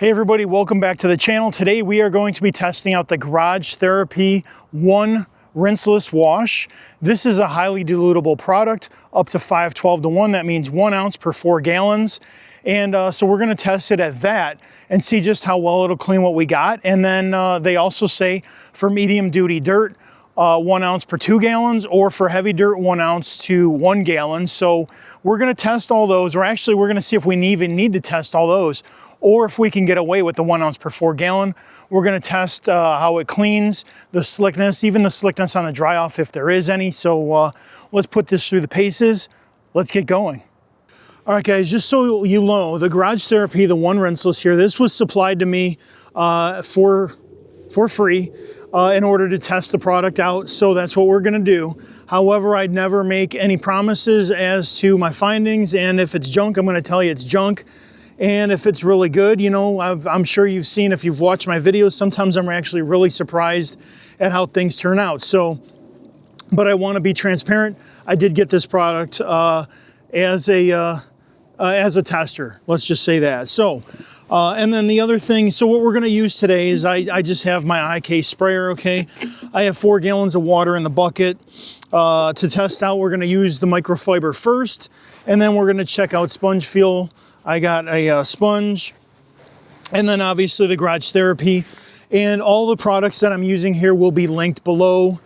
Hey everybody, welcome back to the channel. Today we are going to be testing out the Garage Therapy One Rinseless Wash. This is a highly dilutable product, up to 512 to 1. That means 1 ounce per 4 gallons. And so we're gonna test it at that and see just how well it'll clean what we got. And then they also say for medium duty dirt, 1 ounce per 2 gallons, or for heavy dirt, 1 ounce to 1 gallon. So we're gonna test all those, or actually we're gonna see if we even need to test all those, or if we can get away with the 1 ounce per 4 gallon. We're gonna test how it cleans, the slickness, even the slickness on the dry off if there is any. So let's put this through the paces. Let's get going. All right guys, just so you know, the Garage Therapy, the One Rinseless here, this was supplied to me for free in order to test the product out. So that's what we're gonna do. However, I'd never make any promises as to my findings, and if it's junk, I'm gonna tell you it's junk. And if it's really good, you know, I'm sure you've seen, if you've watched my videos, sometimes I'm actually really surprised at how things turn out. So, but I want to be transparent. I did get this product as a tester. Let's just say that. So, and then the other thing, so what we're going to use today is I just have my IK sprayer, okay? I have 4 gallons of water in the bucket. To test out, we're going to use the microfiber first, and then we're going to check out sponge feel. I got a sponge, and then obviously the Garage Therapy, and all the products that I'm using here will be linked below.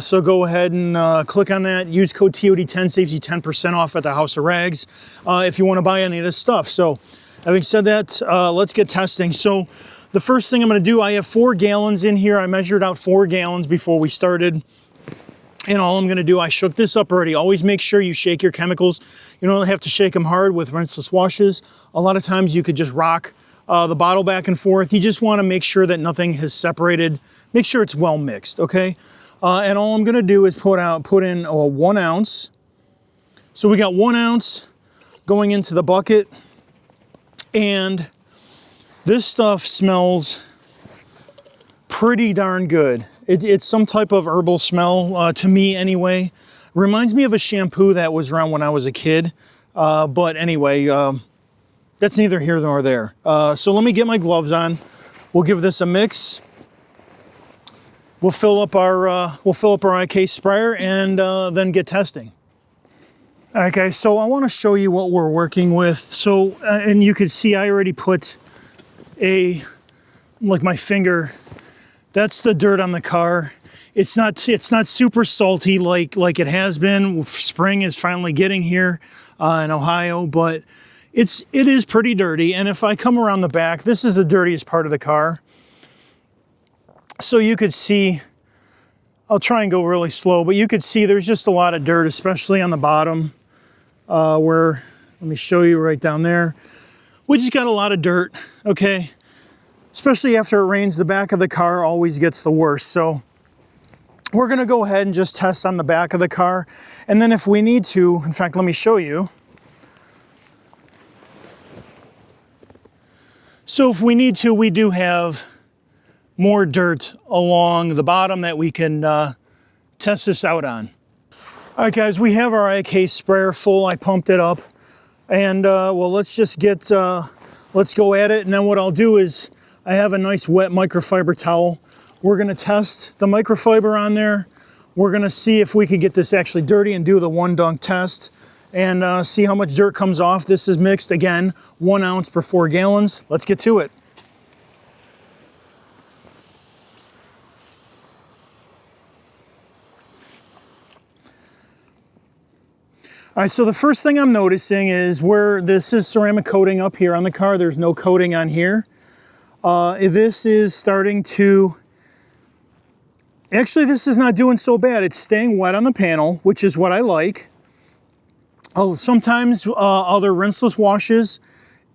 So go ahead and click on that. Use code TOD10, saves you 10% off at the House of Rags if you want to buy any of this stuff. So having said that, let's get testing. So the first thing I'm going to do, I have 4 gallons in here. I measured out 4 gallons before we started. And all I'm gonna do, I shook this up already. Always make sure you shake your chemicals. You don't have to shake them hard with rinseless washes. A lot of times you could just rock the bottle back and forth. You just wanna make sure that nothing has separated. Make sure it's well mixed, okay? And all I'm gonna do is put in 1 ounce. So we got 1 ounce going into the bucket. And this stuff smells pretty darn good. It's some type of herbal smell to me anyway. Reminds me of a shampoo that was around when I was a kid. But anyway, that's neither here nor there. So let me get my gloves on. We'll give this a mix. We'll fill up our IK sprayer and then get testing. Okay, so I want to show you what we're working with. So and you can see I already put my finger. That's the dirt on the car. It's not super salty like it has been. Spring is finally getting here in Ohio, but it is pretty dirty. And if I come around the back, this is the dirtiest part of the car. So you could see, I'll try and go really slow, but you could see there's just a lot of dirt, especially on the bottom let me show you right down there. We just got a lot of dirt, okay? Especially after it rains, the back of the car always gets the worst. So we're gonna go ahead and just test on the back of the car. And then if we need to, in fact, let me show you. So if we need to, we do have more dirt along the bottom that we can test this out on. All right, guys, we have our IK sprayer full. I pumped it up. And well, let's just let's go at it. And then what I'll do is, I have a nice wet microfiber towel. We're gonna test the microfiber on there. We're gonna see if we can get this actually dirty and do the 1 dunk test and see how much dirt comes off. This is mixed, again, 1 ounce per 4 gallons. Let's get to it. All right, so the first thing I'm noticing is where this is ceramic coating up here on the car, there's no coating on here. This is starting to, actually this is not doing so bad. It's staying wet on the panel, which is what I like. Sometimes other rinseless washes,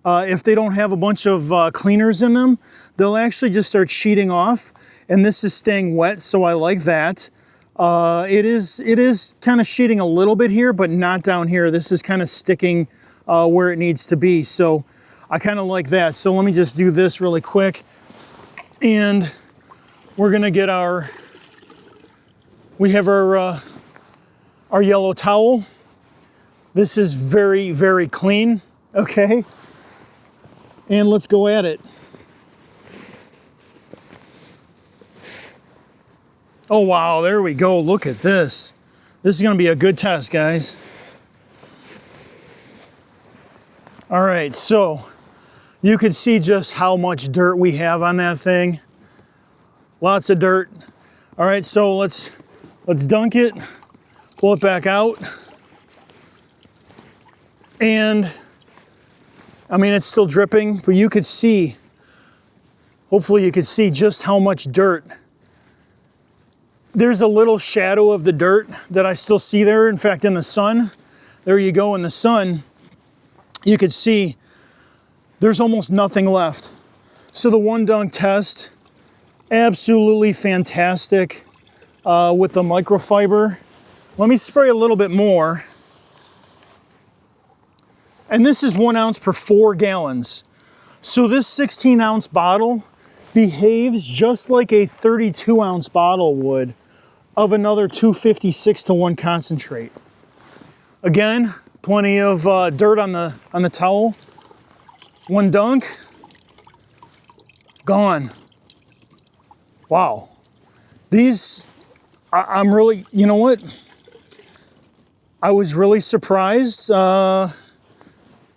if they don't have a bunch of cleaners in them, they'll actually just start sheeting off, and this is staying wet, so I like that. It is kind of sheeting a little bit here, but not down here. This is kind of sticking where it needs to be. So I kind of like that. So let me just do this really quick. And we're gonna get we have our yellow towel. This is very, very clean, okay? And let's go at it. Oh, wow, there we go. Look at this. This is going to be a good test, guys. All right, so you can see just how much dirt we have on that thing. Lots of dirt. All right, so let's dunk it, pull it back out. And I mean, it's still dripping, but you could see, hopefully you could see just how much dirt. There's a little shadow of the dirt that I still see there. In fact, in the sun, there you go, in the sun, you could see there's almost nothing left. So the one dunk test, absolutely fantastic with the microfiber. Let me spray a little bit more. And this is 1 ounce per 4 gallons. So this 16 ounce bottle behaves just like a 32 ounce bottle would of another 256 to 1 concentrate. Again, plenty of dirt on the towel. One dunk, gone. Wow. These, I'm really, you know what? I was really surprised.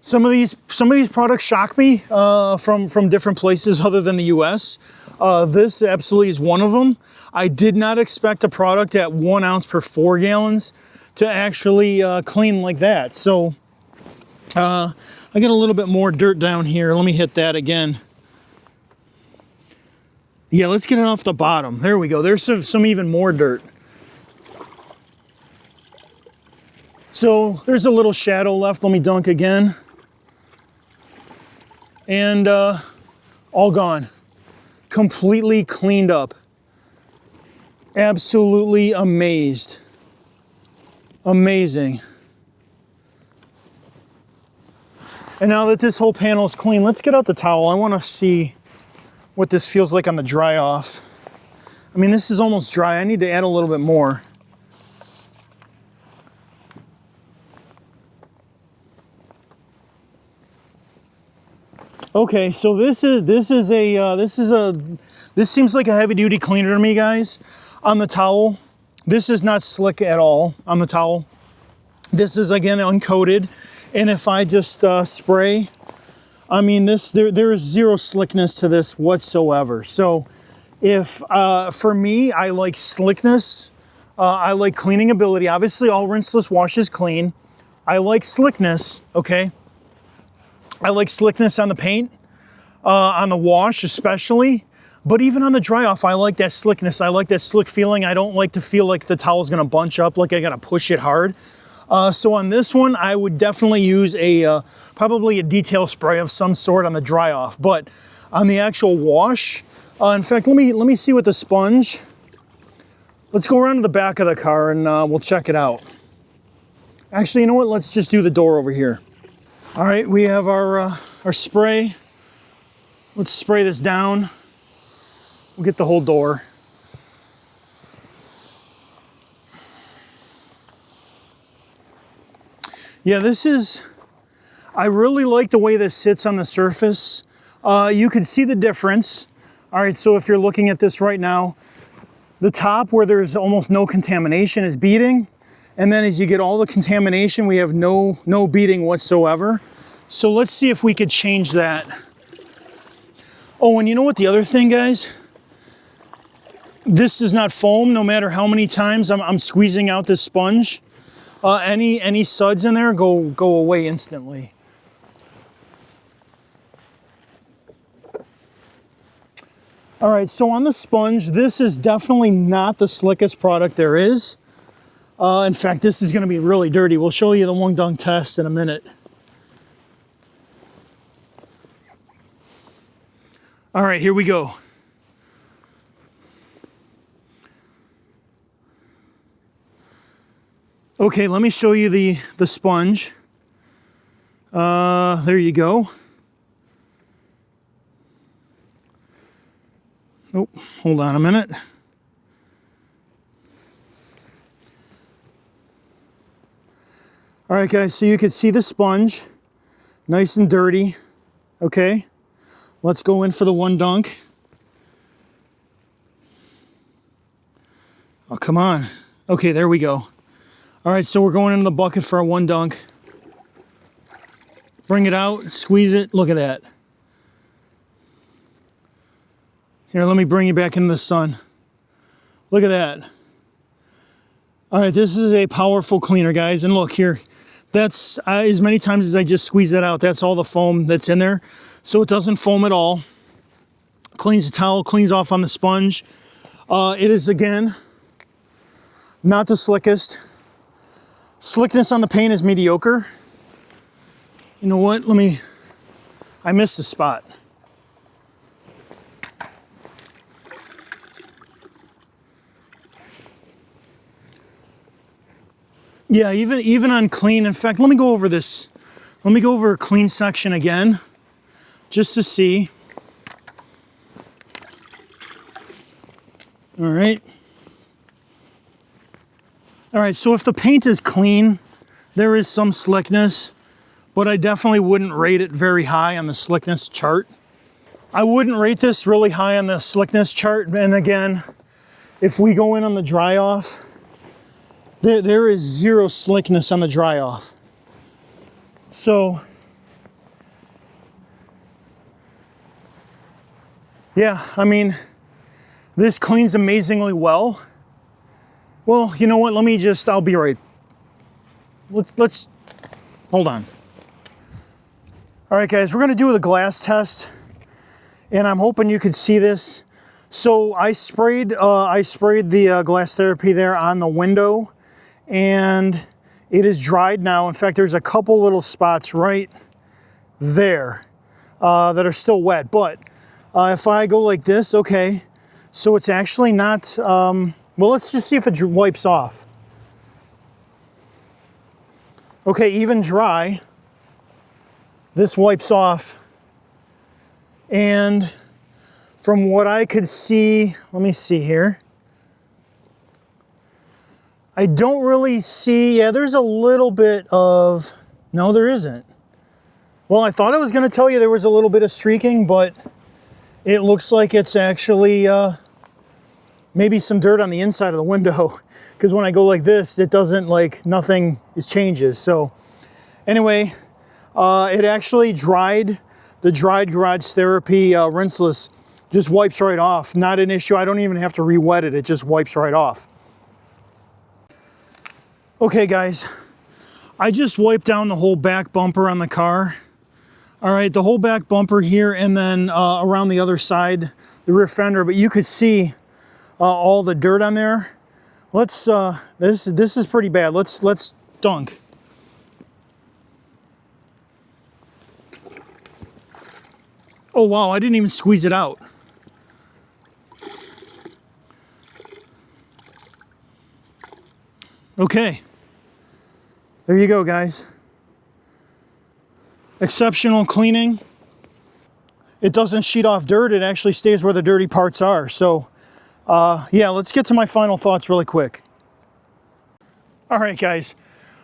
Some of these products shock me from different places other than the US. This absolutely is one of them. I did not expect a product at 1 ounce per 4 gallons to actually clean like that. So I got a little bit more dirt down here. Let me hit that again. Yeah, let's get it off the bottom. There we go. There's some even more dirt. So there's a little shadow left. Let me dunk again. And all gone. Completely cleaned up. Absolutely amazed. Amazing. And now that this whole panel is clean, let's get out the towel. I want to see what this feels like on the dry off. I mean, this is almost dry. I need to add a little bit more. Okay, so this seems like a heavy duty cleaner to me, guys. On the towel, this is not slick at all on the towel. This is again uncoated, and if I just spray, I mean there is zero slickness to this whatsoever. So if for me, I like slickness, I like cleaning ability. Obviously, all rinseless washes clean. I like slickness. Okay. I like slickness on the paint, on the wash especially, but even on the dry off, I like that slickness. I like that slick feeling. I don't like to feel like the towel's gonna bunch up, like I gotta push it hard. So on this one, I would definitely use probably a detail spray of some sort on the dry off, but on the actual wash, in fact, let me see with the sponge. Let's go around to the back of the car and we'll check it out. Actually, you know what? Let's just do the door over here. All right, we have our spray. Let's spray this down. We'll get the whole door. Yeah, I really like the way this sits on the surface. You can see the difference. All right, so if you're looking at this right now, the top where there's almost no contamination is beading. And then as you get all the contamination, we have no beading whatsoever. So let's see if we could change that. Oh, and you know what the other thing, guys? This does not foam no matter how many times I'm squeezing out this sponge. Any suds in there go away instantly. All right, so on the sponge, this is definitely not the slickest product there is. In fact, this is gonna be really dirty. We'll show you the one dunk test in a minute. All right, here we go. Okay, let me show you the sponge. There you go. Oh, hold on a minute. All right, guys, so you can see the sponge, nice and dirty. Okay, let's go in for the one dunk. Oh, come on. Okay, there we go. All right, so we're going into the bucket for our one dunk. Bring it out, squeeze it. Look at that. Here, let me bring you back into the sun. Look at that. All right, this is a powerful cleaner, guys. And look here, that's as many times as I just squeeze that out, that's all the foam that's in there. So it doesn't foam at all. Cleans the towel, cleans off on the sponge. It is, again, not the slickest. Slickness on the paint is mediocre. You know what? I missed a spot. Yeah, even on clean. In fact, let me go over this. Let me go over a clean section again, just to see. All right. All right, so if the paint is clean, there is some slickness, but I definitely wouldn't rate it very high on the slickness chart. I wouldn't rate this really high on the slickness chart. And again, if we go in on the dry off, there is zero slickness on the dry off. So, yeah, I mean, this cleans amazingly well. Well, you know what? I'll be right. Let's hold on. All right, guys, we're gonna do the glass test, and I'm hoping you could see this. So I sprayed the Glass Therapy there on the window, and it is dried now. In fact, there's a couple little spots right there that are still wet. But if I go like this, okay, so it's actually not, well, let's just see if it wipes off. Okay, even dry, this wipes off. And from what I could see, let me see here. I don't really see, yeah, there's a little bit of, no, there isn't. Well, I thought I was going to tell you there was a little bit of streaking, but it looks like it's actually maybe some dirt on the inside of the window, because when I go like this, it doesn't, like, nothing changes. So anyway, it actually dried, the dried Garage Therapy Rinseless just wipes right off. Not an issue. I don't even have to re-wet it. It just wipes right off. Okay, guys, I just wiped down the whole back bumper on the car. All right, the whole back bumper here, and then around the other side, the rear fender, but you could see all the dirt on there. Let's, this is pretty bad. Let's dunk. Oh, wow, I didn't even squeeze it out. Okay. There you go, guys. Exceptional cleaning. It doesn't sheet off dirt. It actually stays where the dirty parts are. So, yeah, let's get to my final thoughts really quick. All right, guys.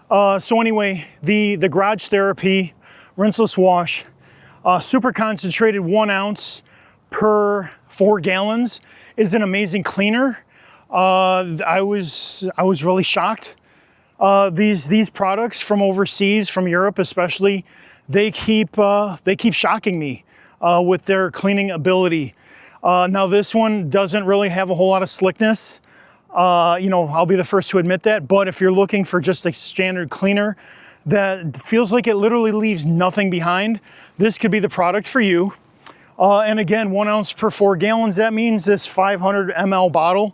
So anyway, the Garage Therapy Rinseless Wash, super concentrated 1 ounce per 4 gallons, is an amazing cleaner. I was really shocked. These products from overseas, from Europe especially, they keep shocking me with their cleaning ability. Now this one doesn't really have a whole lot of slickness. You know, I'll be the first to admit that. But if you're looking for just a standard cleaner that feels like it literally leaves nothing behind, this could be the product for you. And again, 1 ounce per 4 gallons. That means this 500 ml bottle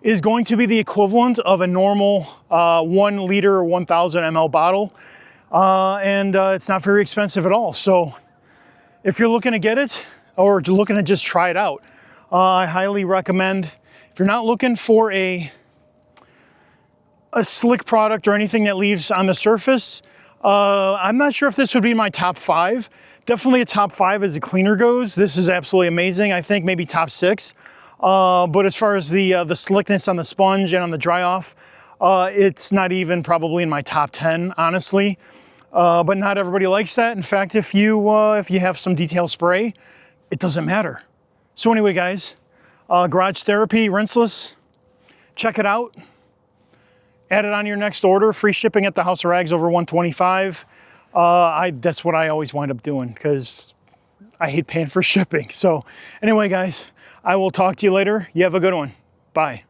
is going to be the equivalent of a normal 1 liter or 1000 ml bottle. And it's not very expensive at all. So if you're looking to get it or looking to just try it out, I highly recommend. If you're not looking for a slick product or anything that leaves on the surface, I'm not sure if this would be my top 5. Definitely a top 5 as the cleaner goes. This is absolutely amazing. I think maybe top 6. But as far as the slickness on the sponge and on the dry off, it's not even probably in my top 10, honestly. But not everybody likes that. In fact, if you have some detail spray, it doesn't matter. So anyway, guys, Garage Therapy Rinseless, check it out. Add it on your next order. Free shipping at the House of Rags over $125. That's what I always wind up doing because I hate paying for shipping. So anyway, guys, I will talk to you later. You have a good one. Bye.